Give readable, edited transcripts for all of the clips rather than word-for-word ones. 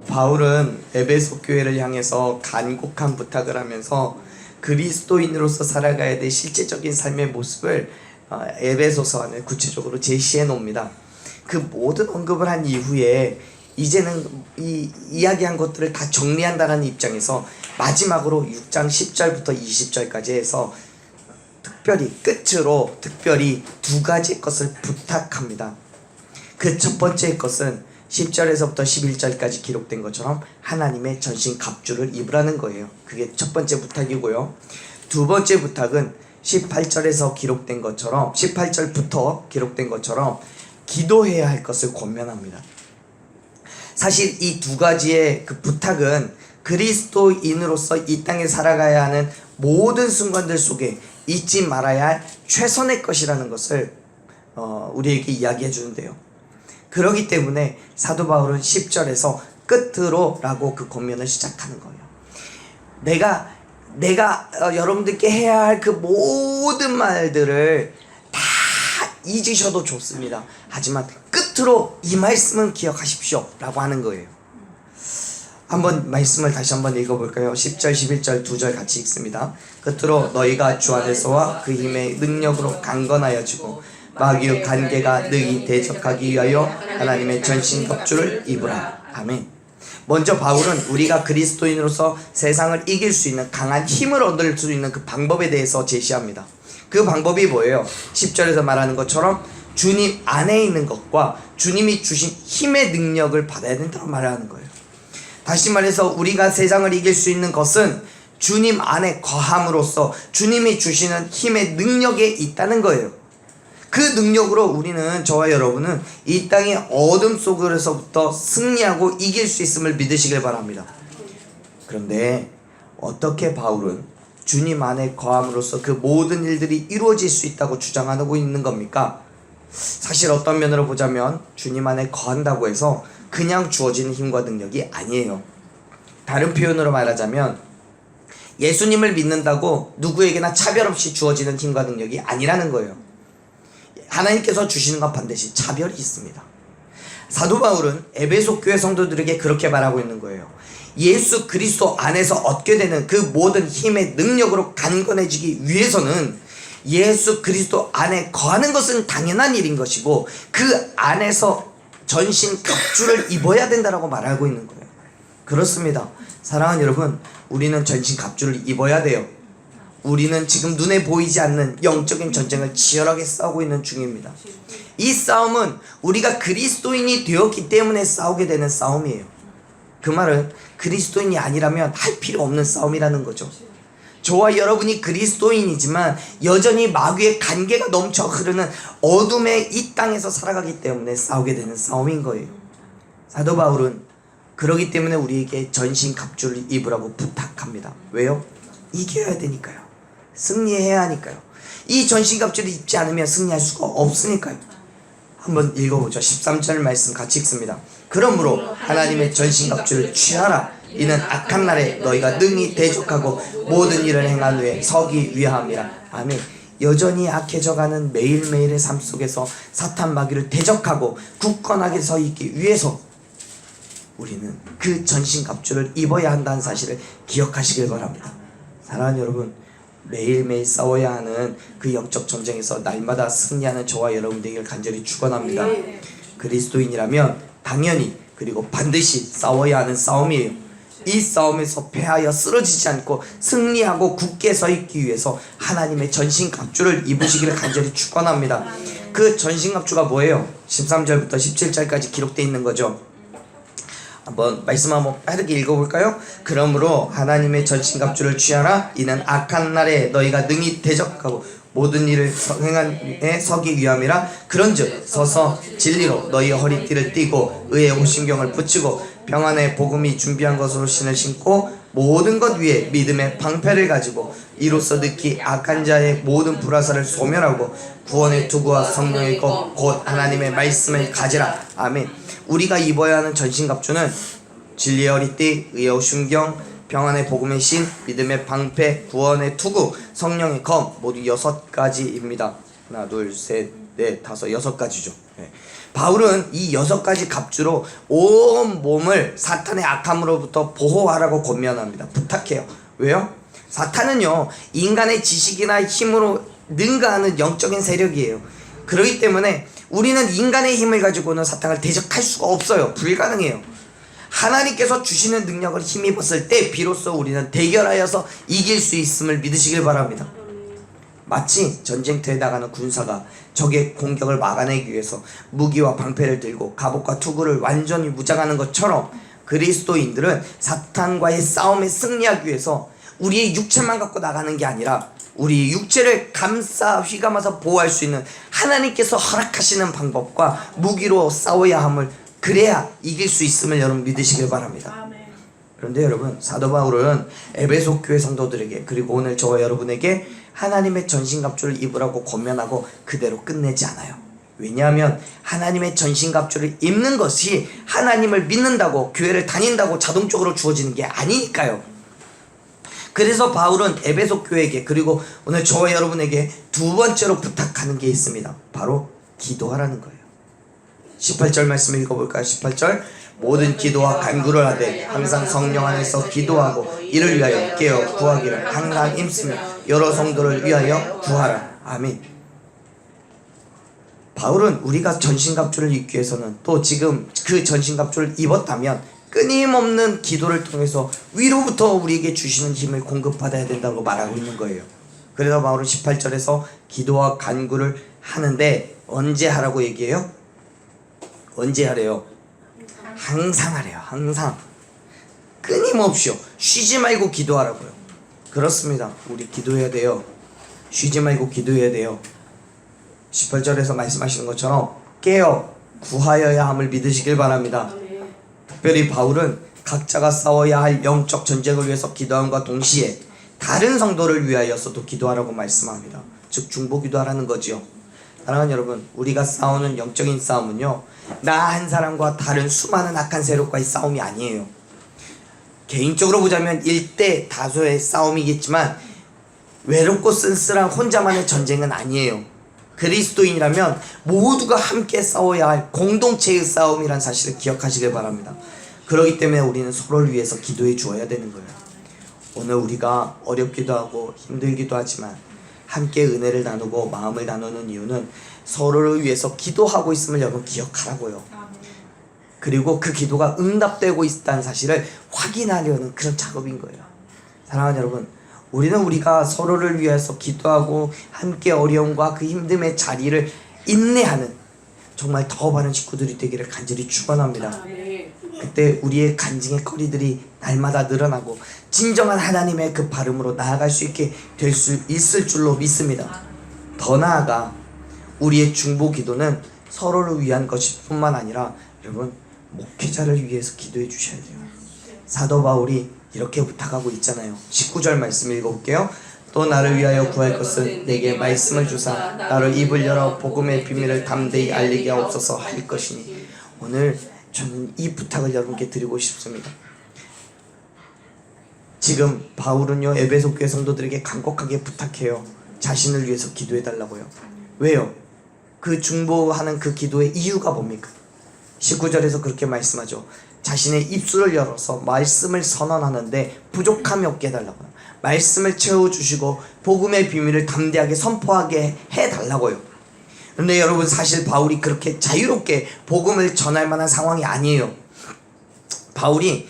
바울은 에베소 교회를 향해서 간곡한 부탁을 하면서 그리스도인으로서 살아가야 될 실제적인 삶의 모습을 에베소서 안에 구체적으로 제시해 놓습니다. 그 모든 언급을 한 이후에 이제는 이 이야기한 것들을 다 정리한다는 입장에서 마지막으로 6장 10절부터 20절까지 해서 끝으로 특별히 두 가지 것을 부탁합니다. 그 첫 번째 것은 10절에서부터 11절까지 기록된 것처럼 하나님의 전신 갑주를 입으라는 거예요. 그게 첫 번째 부탁이고요. 두 번째 부탁은 18절에서 기록된 것처럼 18절부터 기록된 것처럼 기도해야 할 것을 권면합니다. 사실 이 두 가지의 그 부탁은 그리스도인으로서 이 땅에 살아가야 하는 모든 순간들 속에 잊지 말아야 할 최선의 것이라는 것을 우리에게 이야기해 주는데요. 그렇기 때문에 사도 바울은 10절에서 끝으로 라고 그 권면을 시작하는 거예요. 내가 여러분들께 해야 할 그 모든 말들을 다 잊으셔도 좋습니다. 하지만 끝으로 이 말씀은 기억하십시오 라고 하는 거예요. 한번 말씀을 다시 한번 읽어볼까요? 10절 11절 두 절 같이 읽습니다. 끝으로 너희가 주 안에서와 그 힘의 능력으로 강건하여지고 마귀의 관계가 능히 대적하기 위하여 하나님의 전신갑주를 입으라. 아멘. 먼저 바울은 우리가 그리스도인으로서 세상을 이길 수 있는 강한 힘을 얻을 수 있는 그 방법에 대해서 제시합니다. 그 방법이 뭐예요? 10절에서 말하는 것처럼 주님 안에 있는 것과 주님이 주신 힘의 능력을 받아야 된다고 말하는 거예요. 다시 말해서 우리가 세상을 이길 수 있는 것은 주님 안에 거함으로써 주님이 주시는 힘의 능력에 있다는 거예요. 그 능력으로 우리는, 저와 여러분은 이 땅의 어둠 속에서부터 승리하고 이길 수 있음을 믿으시길 바랍니다. 그런데 어떻게 바울은 주님 안에 거함으로써 그 모든 일들이 이루어질 수 있다고 주장하고 있는 겁니까? 사실 어떤 면으로 보자면 주님 안에 거한다고 해서 그냥 주어지는 힘과 능력이 아니에요. 다른 표현으로 말하자면 예수님을 믿는다고 누구에게나 차별 없이 주어지는 힘과 능력이 아니라는 거예요. 하나님께서 주시는 건 반드시 차별이 있습니다. 사도 바울은 에베소 교회 성도들에게 그렇게 말하고 있는 거예요. 예수 그리스도 안에서 얻게 되는 그 모든 힘의 능력으로 강건해지기 위해서는 예수 그리스도 안에 거하는 것은 당연한 일인 것이고 그 안에서 전신 갑주를 입어야 된다라고 말하고 있는 거예요. 그렇습니다. 사랑하는 여러분, 우리는 전신 갑주를 입어야 돼요. 우리는 지금 눈에 보이지 않는 영적인 전쟁을 치열하게 싸우고 있는 중입니다. 이 싸움은 우리가 그리스도인이 되었기 때문에 싸우게 되는 싸움이에요. 그 말은 그리스도인이 아니라면 할 필요 없는 싸움이라는 거죠. 저와 여러분이 그리스도인이지만 여전히 마귀의 관계가 넘쳐 흐르는 어둠의 이 땅에서 살아가기 때문에 싸우게 되는 싸움인 거예요. 사도 바울은 그러기 때문에 우리에게 전신 갑주를 입으라고 부탁합니다. 왜요? 이겨야 되니까요. 승리해야 하니까요. 이 전신갑주를 입지 않으면 승리할 수가 없으니까요. 한번 읽어보죠. 13절 말씀 같이 읽습니다. 그러므로 하나님의 전신갑주를 취하라. 이는 악한 날에 너희가 능히 대적하고 모든 일을 행한 후에 서기 위함이라. 아멘. 여전히 악해져가는 매일매일의 삶 속에서 사탄 마귀를 대적하고 굳건하게 서 있기 위해서 우리는 그 전신갑주를 입어야 한다는 사실을 기억하시길 바랍니다. 사랑하는 여러분, 매일매일 싸워야 하는 그 영적 전쟁에서 날마다 승리하는 저와 여러분들에게 간절히 축원합니다. 그리스도인이라면 당연히 그리고 반드시 싸워야 하는 싸움이에요. 이 싸움에서 패하여 쓰러지지 않고 승리하고 굳게 서 있기 위해서 하나님의 전신갑주를 입으시기를 간절히 축원합니다. 그 전신갑주가 뭐예요? 13절부터 17절까지 기록되어 있는 거죠. 한번 말씀 한번 빠르게 읽어볼까요? 그러므로 하나님의 전신갑주를 취하라. 이는 악한 날에 너희가 능히 대적하고 모든 일을 행한에 서기 위함이라. 그런즉 서서 진리로 너희 허리띠를 띠고 의의 호심경을 붙이고 평안의 복음이 준비한 것으로 신을 신고 모든 것 위에 믿음의 방패를 가지고 이로써 느끼 악한 자의 모든 불화살을 소멸하고 구원의 투구와 성령의 것 곧 하나님의 말씀을 가지라. 아멘. 우리가 입어야 하는 전신갑주는 진리의 허리띠, 의의 순경, 평안의 복음의 신, 믿음의 방패, 구원의 투구, 성령의 검, 모두 6가지입니다. 하나, 둘, 셋, 넷, 다섯, 6가지죠. 네. 바울은 이 6가지 갑주로 온 몸을 사탄의 악함으로부터 보호하라고 권면합니다. 부탁해요. 왜요? 사탄은요, 인간의 지식이나 힘으로 능가하는 영적인 세력이에요. 그렇기 때문에 우리는 인간의 힘을 가지고는 사탄을 대적할 수가 없어요. 불가능해요. 하나님께서 주시는 능력을 힘입었을 때 비로소 우리는 대결하여서 이길 수 있음을 믿으시길 바랍니다. 마치 전쟁터에 나가는 군사가 적의 공격을 막아내기 위해서 무기와 방패를 들고 갑옷과 투구를 완전히 무장하는 것처럼 그리스도인들은 사탄과의 싸움에 승리하기 위해서 우리의 육체만 갖고 나가는 게 아니라 우리 육체를 감싸 휘감아서 보호할 수 있는 하나님께서 허락하시는 방법과 무기로 싸워야 함을, 그래야 이길 수 있음을 여러분 믿으시길 바랍니다. 그런데 여러분, 사도 바울은 에베소 교회 성도들에게, 그리고 오늘 저와 여러분에게 하나님의 전신갑주를 입으라고 권면하고 그대로 끝내지 않아요. 왜냐하면 하나님의 전신갑주를 입는 것이 하나님을 믿는다고, 교회를 다닌다고 자동적으로 주어지는 게 아니니까요. 그래서 바울은 에베소 교회에게, 그리고 오늘 저와 여러분에게 두 번째로 부탁하는 게 있습니다. 바로 기도하라는 거예요. 18절 말씀 읽어볼까요? 18절, 모든 기도와 간구를 하되 항상 성령 안에서 기도하고 이를 위하여 깨어 구하기를 항상 힘쓰며 여러 성도를 위하여 구하라. 아멘. 바울은 우리가 전신갑주를 입기 위해서는, 또 지금 그 전신갑주를 입었다면 끊임없는 기도를 통해서 위로부터 우리에게 주시는 힘을 공급받아야 된다고 말하고 있는 거예요. 그래서 바울은 18절에서 기도와 간구를 하는데 언제 하라고 얘기해요? 언제 하래요? 항상 하래요. 항상. 끊임없이요. 쉬지 말고 기도하라고요. 그렇습니다. 우리 기도해야 돼요. 쉬지 말고 기도해야 돼요. 18절에서 말씀하시는 것처럼 깨어 구하여야 함을 믿으시길 바랍니다. 특별히 바울은 각자가 싸워야 할 영적 전쟁을 위해서 기도함과 동시에 다른 성도를 위하여서도 기도하라고 말씀합니다. 즉 중보기도하라는 거지요. 사랑하는 여러분, 우리가 싸우는 영적인 싸움은요, 나 한 사람과 다른 수많은 악한 세력과의 싸움이 아니에요. 개인적으로 보자면 1대 다수의 싸움이겠지만 외롭고 쓸쓸한 혼자만의 전쟁은 아니에요. 그리스도인이라면 모두가 함께 싸워야 할 공동체의 싸움이란 사실을 기억하시길 바랍니다. 그렇기 때문에 우리는 서로를 위해서 기도해 주어야 되는 거예요. 오늘 우리가 어렵기도 하고 힘들기도 하지만 함께 은혜를 나누고 마음을 나누는 이유는 서로를 위해서 기도하고 있음을 여러분 기억하라고요. 그리고 그 기도가 응답되고 있다는 사실을 확인하려는 그런 작업인 거예요. 사랑하는 여러분, 우리는 우리가 서로를 위해서 기도하고 함께 어려움과 그 힘듦의 자리를 인내하는 정말 더 많은 식구들이 되기를 간절히 축원합니다. 그때 우리의 간증의 거리들이 날마다 늘어나고 진정한 하나님의 그 발음으로 나아갈 수 있게 될 수 있을 줄로 믿습니다. 더 나아가 우리의 중보 기도는 서로를 위한 것이 뿐만 아니라 여러분, 목회자를 위해서 기도해 주셔야 돼요. 사도 바울이 이렇게 부탁하고 있잖아요. 19절 말씀 읽어볼게요. 또 나를 위하여 구할 것은 내게 말씀을 주사 나를 입을 열어 복음의 비밀을 담대히 알리게 하옵소서 할 것이니. 오늘 저는 이 부탁을 여러분께 드리고 싶습니다. 지금 바울은요, 에베소 교회 성도들에게 간곡하게 부탁해요. 자신을 위해서 기도해 달라고요. 왜요? 그 중보하는 그 기도의 이유가 뭡니까? 19절에서 그렇게 말씀하죠. 자신의 입술을 열어서 말씀을 선언하는데 부족함이 없게 해달라고요. 말씀을 채워주시고 복음의 비밀을 담대하게 선포하게 해달라고요. 그런데 여러분, 사실 바울이 그렇게 자유롭게 복음을 전할 만한 상황이 아니에요. 바울이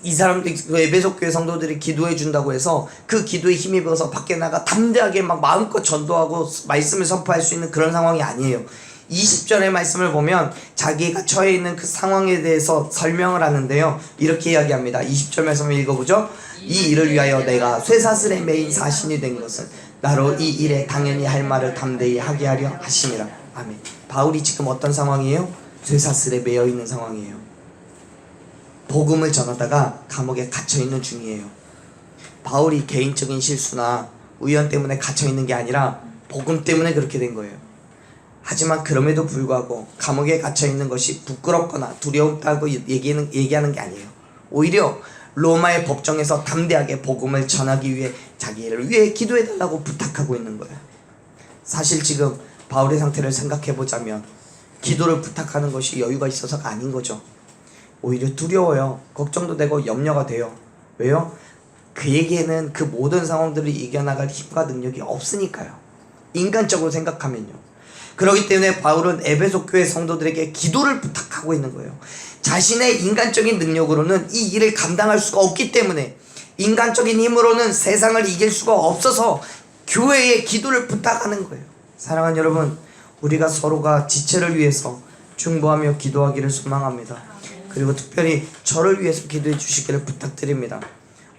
이 사람들, 에베소 교회 성도들이 기도해 준다고 해서 그 기도에 힘입어서 밖에 나가 담대하게 막 마음껏 전도하고 말씀을 선포할 수 있는 그런 상황이 아니에요. 20절의 말씀을 보면 자기가 처해 있는 그 상황에 대해서 설명을 하는데요, 이렇게 이야기합니다. 20절 말씀을 읽어보죠. 이 일을 위하여 내가 쇠사슬에 매인 사신이 된 것은 나로 이 일에 당연히 할 말을 담대히 하게 하려 하심이라. 아멘. 바울이 지금 어떤 상황이에요? 쇠사슬에 매여 있는 상황이에요. 복음을 전하다가 감옥에 갇혀 있는 중이에요. 바울이 개인적인 실수나 우연 때문에 갇혀 있는 게 아니라 복음 때문에 그렇게 된 거예요. 하지만 그럼에도 불구하고 감옥에 갇혀 있는 것이 부끄럽거나 두렵다고 얘기하는 게 아니에요. 오히려 로마의 법정에서 담대하게 복음을 전하기 위해 자기를 위해 기도해달라고 부탁하고 있는 거예요. 사실 지금 바울의 상태를 생각해보자면 기도를 부탁하는 것이 여유가 있어서가 아닌 거죠. 오히려 두려워요. 걱정도 되고 염려가 돼요. 왜요? 그에게는 그 모든 상황들을 이겨나갈 힘과 능력이 없으니까요. 인간적으로 생각하면요. 그렇기 때문에 바울은 에베소 교회 성도들에게 기도를 부탁하고 있는 거예요. 자신의 인간적인 능력으로는 이 일을 감당할 수가 없기 때문에, 인간적인 힘으로는 세상을 이길 수가 없어서 교회에 기도를 부탁하는 거예요. 사랑하는 여러분, 우리가 서로가 지체를 위해서 중보하며 기도하기를 소망합니다. 그리고 특별히 저를 위해서 기도해 주시기를 부탁드립니다.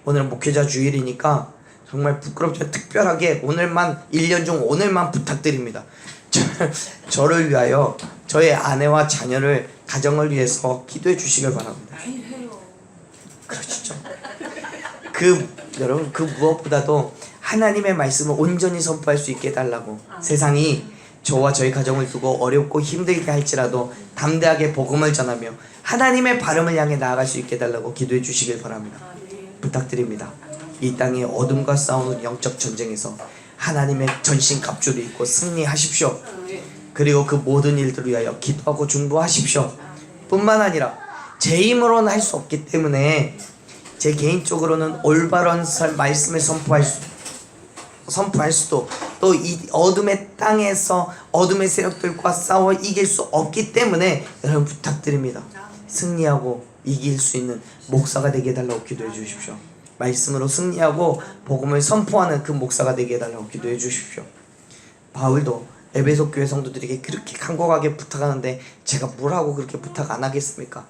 오늘 목회자 주일이니까 정말 부끄럽지만 특별하게 오늘만, 1년 중 오늘만 부탁드립니다. 저를 위하여, 저의 아내와 자녀를, 가정을 위해서 기도해 주시길 바랍니다. 그렇죠. 여러분, 그 무엇보다도 하나님의 말씀을 온전히 선포할 수 있게 해달라고. 세상이 저와 저희 가정을 두고 어렵고 힘들게 할지라도 담대하게 복음을 전하며 하나님의 발음을 향해 나아갈 수 있게 해달라고 기도해 주시길 바랍니다. 부탁드립니다. 이 땅의 어둠과 싸우는 영적 전쟁에서 하나님의 전신갑주를 입고 승리하십시오. 그리고 그 모든 일들을 위하여 기도하고 중보하십시오. 뿐만 아니라 제 힘으로는 할 수 없기 때문에 제 개인적으로는 올바른 말씀을 선포할 수도, 또 이 어둠의 땅에서 어둠의 세력들과 싸워 이길 수 없기 때문에 여러분 부탁드립니다. 승리하고 이길 수 있는 목사가 되게 해달라고 기도해 주십시오. 말씀으로 승리하고 복음을 선포하는 그 목사가 되게 해달라고 기도해 주십시오. 바울도 에베소 교회 성도들에게 그렇게 간곡하게 부탁하는데 제가 뭐라고 그렇게 부탁 안 하겠습니까?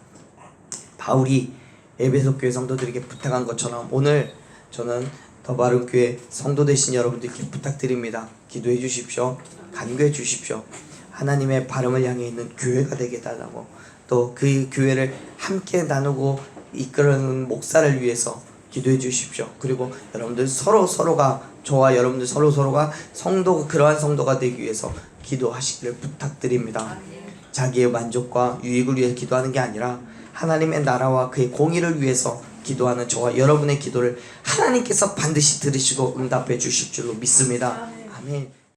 바울이 에베소 교회 성도들에게 부탁한 것처럼 오늘 저는 더 바른 교회 성도 되신 여러분들께 부탁드립니다. 기도해 주십시오. 간구해 주십시오. 하나님의 발음을 향해 있는 교회가 되게 해달라고, 또 그 교회를 함께 나누고 이끄는 목사를 위해서 기도해 주십시오. 그리고 여러분들 서로가, 저와 여러분들 서로가 그러한 성도가 되기 위해서 기도하시기를 부탁드립니다. 자기의 만족과 유익을 위해서 기도하는 게 아니라 하나님의 나라와 그의 공의를 위해서 기도하는 저와 여러분의 기도를 하나님께서 반드시 들으시고 응답해 주실 줄로 믿습니다. 아멘.